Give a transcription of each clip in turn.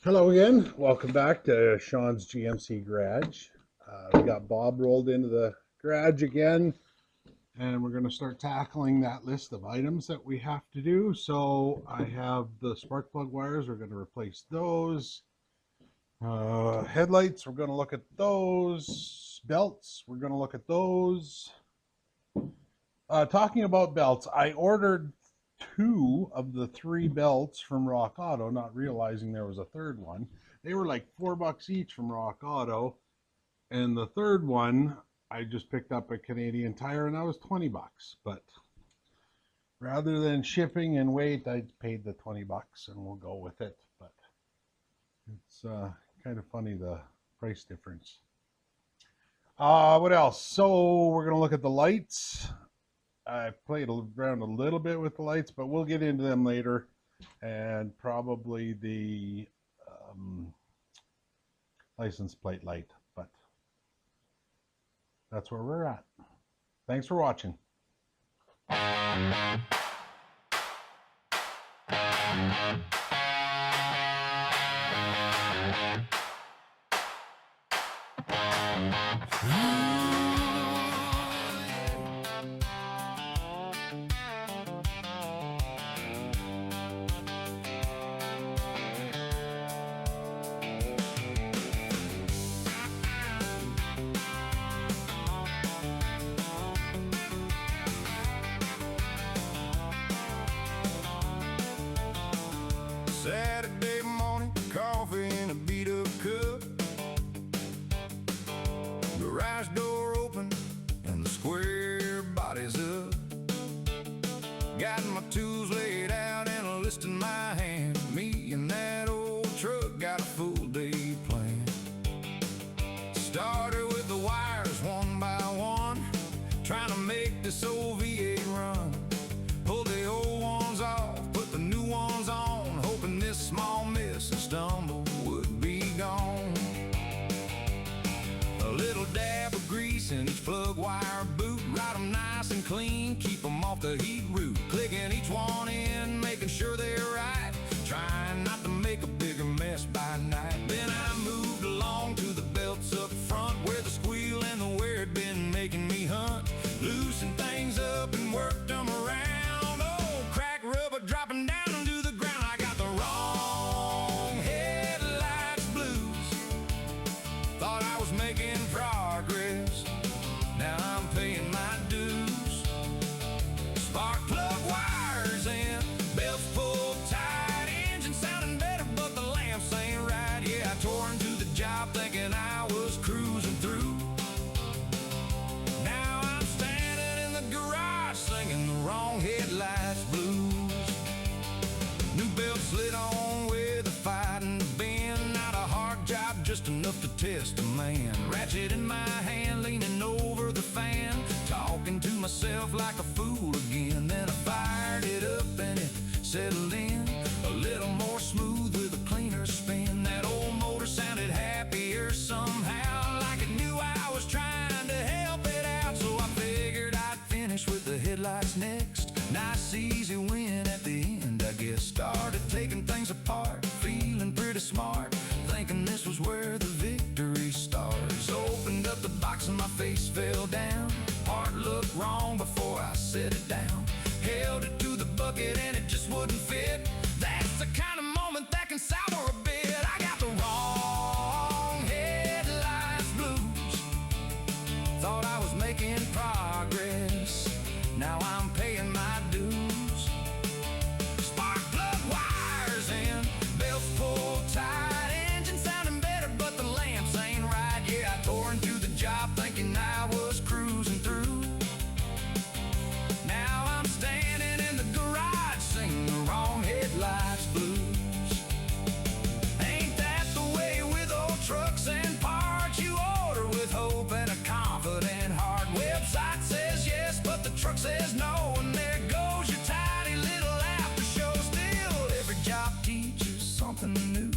Hello again. Welcome back to Sean's GMC garage. We got Bob rolled into the garage again, and we're going to start tackling that list of items that we have to do. So I have the spark plug wires. We're going to replace those. Headlights, we're going to look at those. Belts, we're going to look at those. Talking about belts, I ordered 2 of the 3 belts from Rock Auto, not realizing there was a third one. They were like $4 each from Rock Auto, and the third one I just picked up at Canadian Tire, and that was $20. But rather than shipping and wait, I paid the $20, and we'll go with it. But it's kind of funny, the price difference. What else? So we're gonna look at the lights. I played around a little bit with the lights, but we'll get into them later, and probably the license plate light, but that's where we're at. Thanks for watching. Saturday morning, coffee in a beat-up cup. Garage door open and the square body's up. Got my tools laid out and a list in my hand. Me and that old truck got a full day plan. Started with the wires one by one, trying to make this old V8 run. Pulled the old ones off, put the new ones on, hoping this small miss and stumble would be gone. A little dab of grease in each plug wire boot, ride them nice and clean, keep them off the heat root. Clicking each one in, making sure they're right, trying not to make a bigger mess by night. Then I moved along to the belts up front, where the squeal and the wear had been making me hunt. Loosened things up and worked them around. Oh, crack rubber dropping down to the ground. I got the wrong headlights blues. Thought I was making progress, now I'm paying my dues. Spark plug wires in, belts pulled tight, engine sounding better, but the lamps ain't right. Yeah, I tore into the job thinking I was cruising through. Now I'm standing in the garage singing the wrong headlights blues. New belt slid on with a fighting bend, not a hard job, just enough to test a man. Ratchet in my hand, leaning over the fan, talking to myself like a fool again. Then I fired it up and it settled in a little more smooth with a cleaner spin. That old motor sounded happier somehow, like it knew I was trying to help it out. So I figured I'd finish with the headlights next. Nice easy win at the end, I guess. Started taking things apart, feeling pretty smart, thinking this was where the victory starts. Opened up the box and my face fell down. Part looked wrong before I set it down. Held it to the bucket and it just wouldn't fit. That's the kind of moment that can sour a bit. I got the wrong headlights blues. Thought I was making progress, now I'm paying my dues. Spark plug wires in, belts pulled tight, engine sounding better, but the lamps ain't right. Yeah, I tore into the job thinking I was cruising through. Now I'm standing in the garage singing the wrong headlights blues. Ain't that the way with old trucks and parts? You order with hope and a confident heart. Website says yes, but the truck says no, and there goes your tiny little after show. Still, every job teaches something new,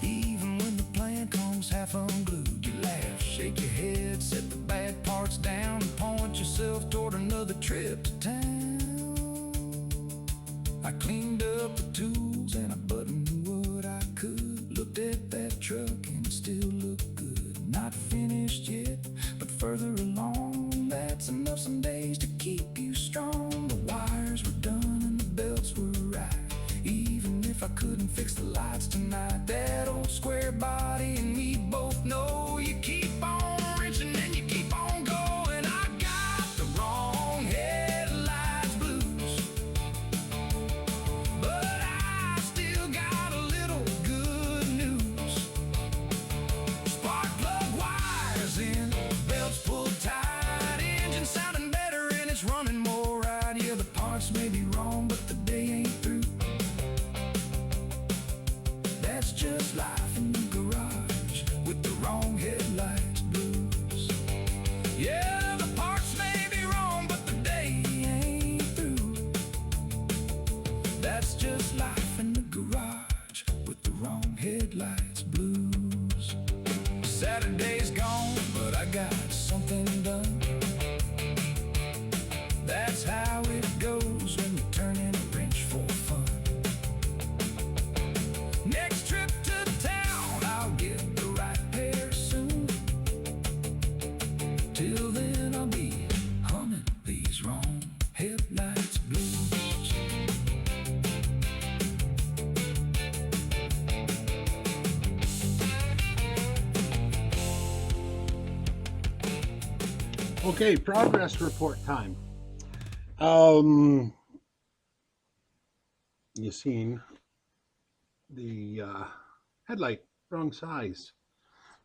even when the plan comes half unglued. You laugh, shake your head, set the bad parts down, and point yourself toward another trip to town. I cleaned up the tools and I buttoned what I could, looked at the lights tonight. That old square body and me both know you keep on reaching and you keep on going. I got the wrong headlights blues, but I still got a little good news. Spark plug wires in, belts pulled tight, engine sounding better and it's running more right. Yeah, the parts may be wrong, but the day ain't through. That's just life in the garage with the wrong headlights blues. Yeah, the parts may be wrong, but the day ain't through. That's just life in the garage with the wrong headlights blues. Saturday's gone, but I got something done. That's how it goes when you turn in a wrench for fun. Next trip to town, I'll get the right pair soon. Till then, I'll be humming these wrong headlights blues. Okay, progress report time. You seen the headlight wrong size.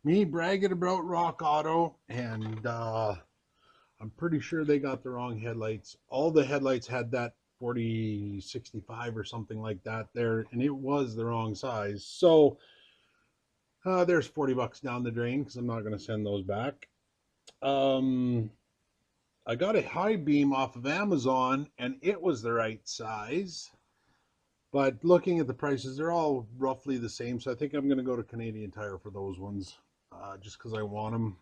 Me bragging about Rock Auto, and I'm pretty sure they got the wrong headlights. All the headlights had that 4065 or something like that there, and it was the wrong size. So there's 40 bucks down the drain because I'm not going to send those back. I got a high beam off of Amazon and it was the right size, but looking at the prices, they're all roughly the same. So I think I'm going to go to Canadian Tire for those ones, just because I want them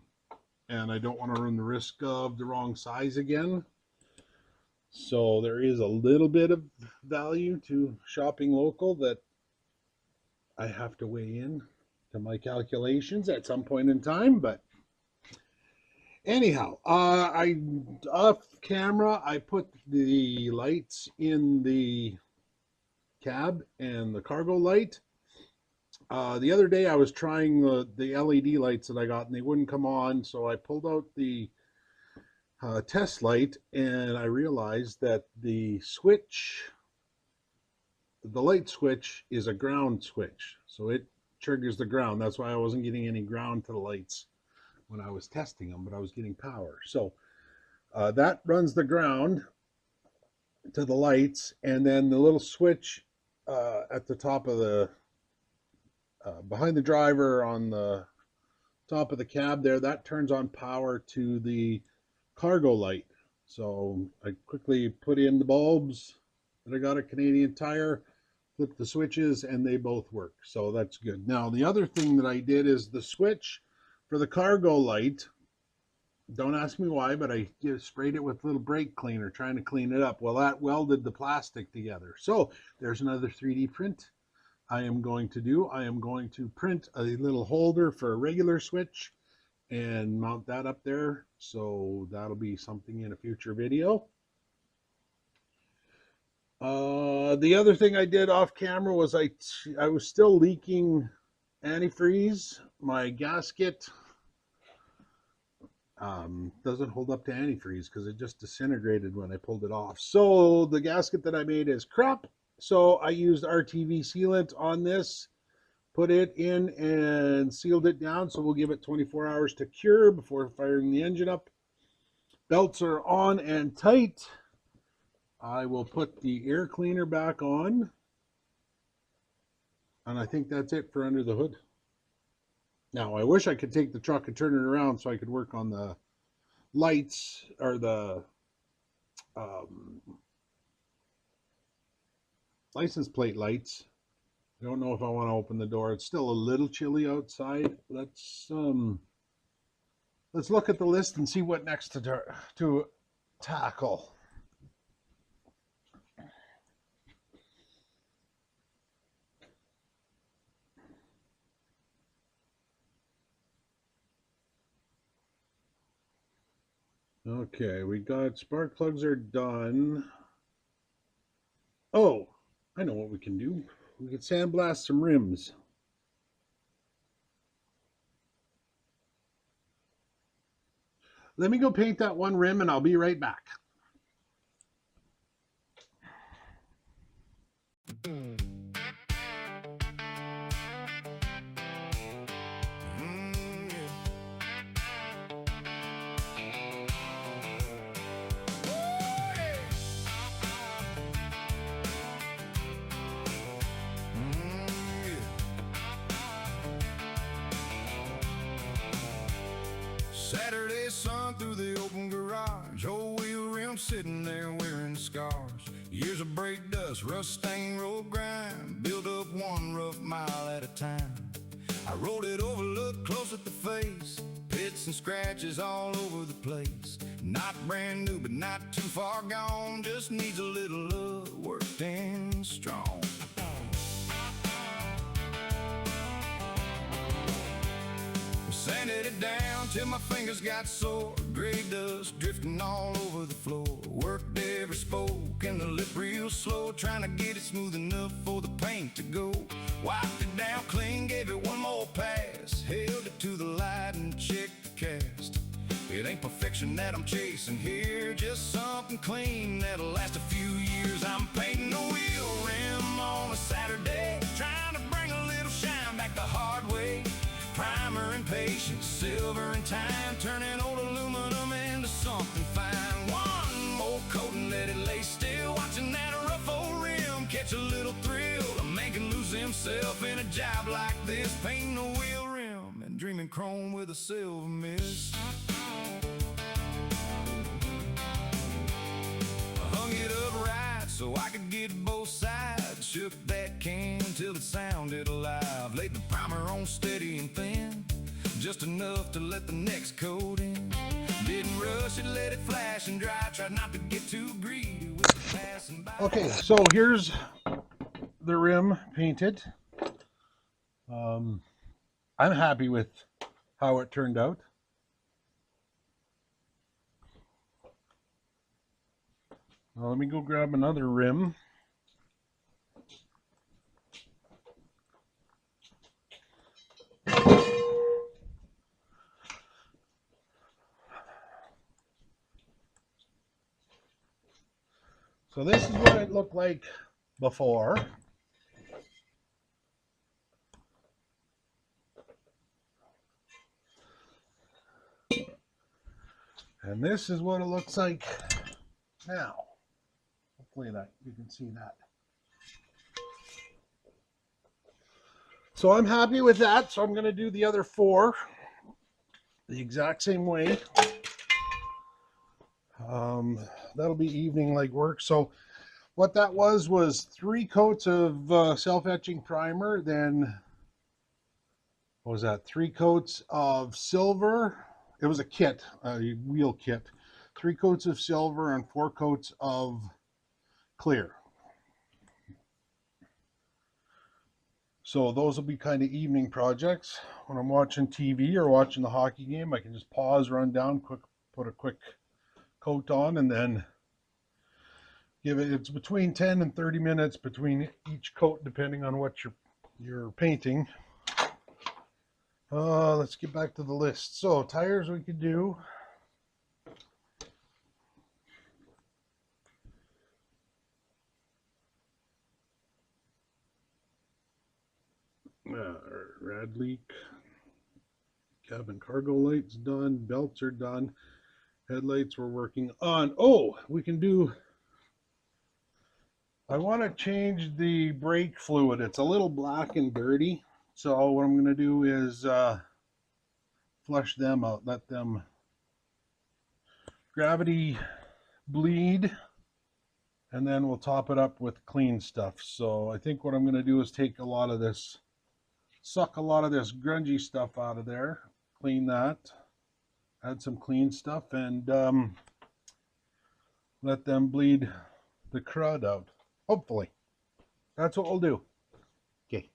and I don't want to run the risk of the wrong size again. So there is a little bit of value to shopping local that I have to weigh in to my calculations at some point in time, but anyhow, I off camera, I put the lights in the cab and the cargo light. The other day I was trying the LED lights that I got and they wouldn't come on, so I pulled out the test light and I realized that the switch, the light switch, is a ground switch, so it triggers the ground. That's why I wasn't getting any ground to the lights when I was testing them, but I was getting power. So that runs the ground to the lights, and then the little switch at the top of the behind the driver on the top of the cab there, that turns on power to the cargo light. So I quickly put in the bulbs that I got at Canadian Tire, flip the switches, and they both work. So that's good. Now the other thing that I did is the switch for the cargo light. Don't ask me why, but I just sprayed it with a little brake cleaner trying to clean it up. Well, that welded the plastic together. So there's another 3D print I am going to do. I am going to print a little holder for a regular switch and mount that up there. So that'll be something in a future video. The other thing I did off camera was I was still leaking antifreeze. My gasket doesn't hold up to antifreeze because it just disintegrated when I pulled it off. So the gasket that I made is crap. So I used RTV sealant on this, put it in and sealed it down. So we'll give it 24 hours to cure before firing the engine up. Belts are on and tight. I will put the air cleaner back on. And I think that's it for under the hood. Now, I wish I could take the truck and turn it around so I could work on the lights or the license plate lights. I don't know if I want to open the door. It's still a little chilly outside. Let's look at the list and see what next to tackle. Okay, we got spark plugs are done. Oh, I know what we can do. we could sandblast some rims. Let me go paint that one rim and I'll be right back. Saturday sun through the open garage, old wheel rim sitting there wearing scars. Years of brake dust, rust stained road grind, built up one rough mile at a time. I rolled it over, looked close at the face, pits and scratches all over the place. Not brand new, but not too far gone, just needs a little love, worked in strong. Sanded it down till my fingers got sore, gray dust drifting all over the floor. Worked every spoke and the lip real slow, trying to get it smooth enough for the paint to go. Wiped it down clean, gave it one more pass, held it to the light and checked the cast. It ain't perfection that I'm chasing here, just something clean that'll last a few years. I'm painting a wheel rim on a Saturday, trying to bring a little shine back the hard way. Primer and patience, silver and time, turning old aluminum into something fine. One more coat and let it lay still, watching that rough old rim catch a little thrill. A man can lose himself in a job like this, painting a wheel rim and dreaming chrome with a silver mist. I hung it up right so I could get both sides, shook that can till it sounded alive. Laid the primer on steady and thin, just enough to let the next coat in. Didn't rush it, let it flash and dry, tried not to get too greedy with the passing by. Okay, so here's the rim painted. I'm happy with how it turned out. Now let me go grab another rim. So this is what it looked like before. And this is what it looks like now. Hopefully that you can see that. So I'm happy with that. So I'm going to do the other four the exact same way. That'll be evening like work. So what that was 3 coats of self-etching primer, then what was that, 3 coats of silver. It was a kit, a wheel kit. 3 coats of silver and 4 coats of clear. So those will be kind of evening projects. When I'm watching TV or watching the hockey game, I can just pause, run down, put a quick coat on, and then give it, it's between 10 and 30 minutes between each coat depending on what you're painting. Let's get back to the list. So tires we could do. Rad leak, cabin cargo lights done, belts are done, headlights we're working on. Oh, we can do, I want to change the brake fluid. It's a little black and dirty. So what I'm going to do is flush them out, let them gravity bleed, and then we'll top it up with clean stuff. So I think what I'm going to do is take a lot of this, suck a lot of this grungy stuff out of there, clean that, add some clean stuff, and let them bleed the crud out. Hopefully. That's what we'll do. Okay.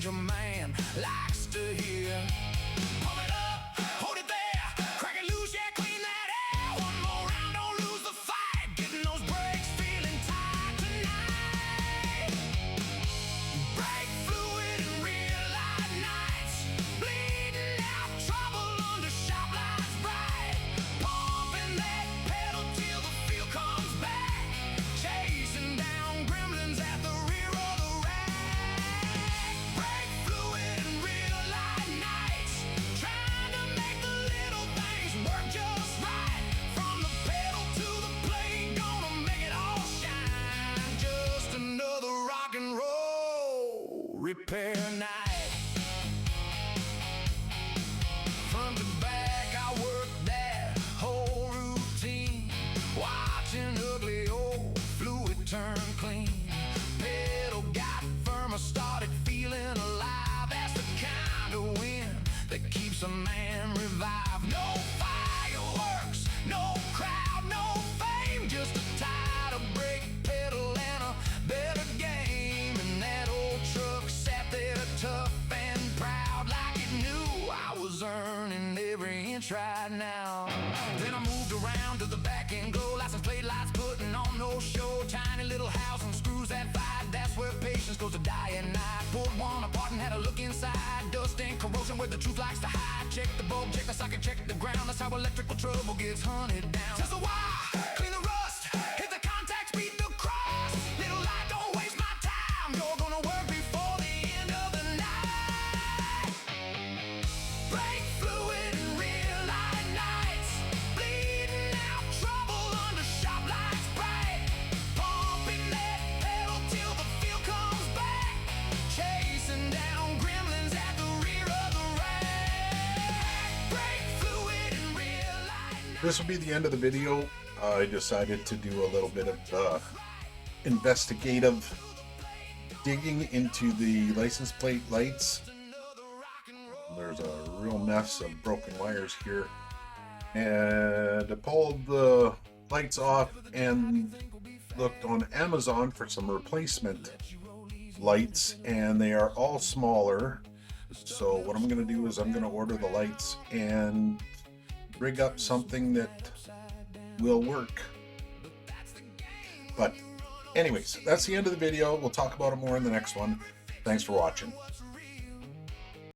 a man likes to hear. Pump it up, hold it there, crack it loose, yeah, clean that air. One more round, don't lose the fight. Getting those brakes feeling tight tonight. Brake fluid and real light nights. Bleeding out trouble under shop lights bright. Pumping that pedal till the feel comes back. Chasing down gremlins at the rear of the rack. Brake fluid and real light nights. Trying to make the little things work just right. From the pedal to the plate, gonna make it all shine. Just another rock and roll repair night. Front to back, I work that whole routine. Watching ugly old fluid turn clean. Pedal got firm, I started feeling alive. That's the kind of wind that keeps a man revived. No fireworks, no crowd, no fame. Just a tighter brake pedal and a better game. And that old truck sat there tough and proud, like it knew I was earning every inch right now. Then I moved around to the back and glow. License plate lights putting on no show. Tiny little house and screws that fight. That's where patience goes to die at night. Pulled one apart and had a look inside. Dust and corrosion where the truth likes to hide. Check the bulb, check the socket, check the ground. That's how electrical trouble gets hunted down. Test the wire, clean the rust, hit the contacts, beat the cross. Little light, don't waste my time. You're gonna work before the end of the night. Brake fluid and real light nights. Bleeding out trouble under shop lights bright. Pumping that pedal till the feel comes back. Chasing down gremlins at the rear of the rack. Brake fluid and real light nights. This will be the end of the video. I decided to do a little bit of investigative digging into the license plate lights. There's a real mess of broken wires here, and I pulled the lights off and looked on Amazon for some replacement lights, and they are all smaller. So what I'm going to do is I'm going to order the lights and rig up something that will work. But anyways, that's the end of the video. We'll talk about it more in the next one. Thanks for watching.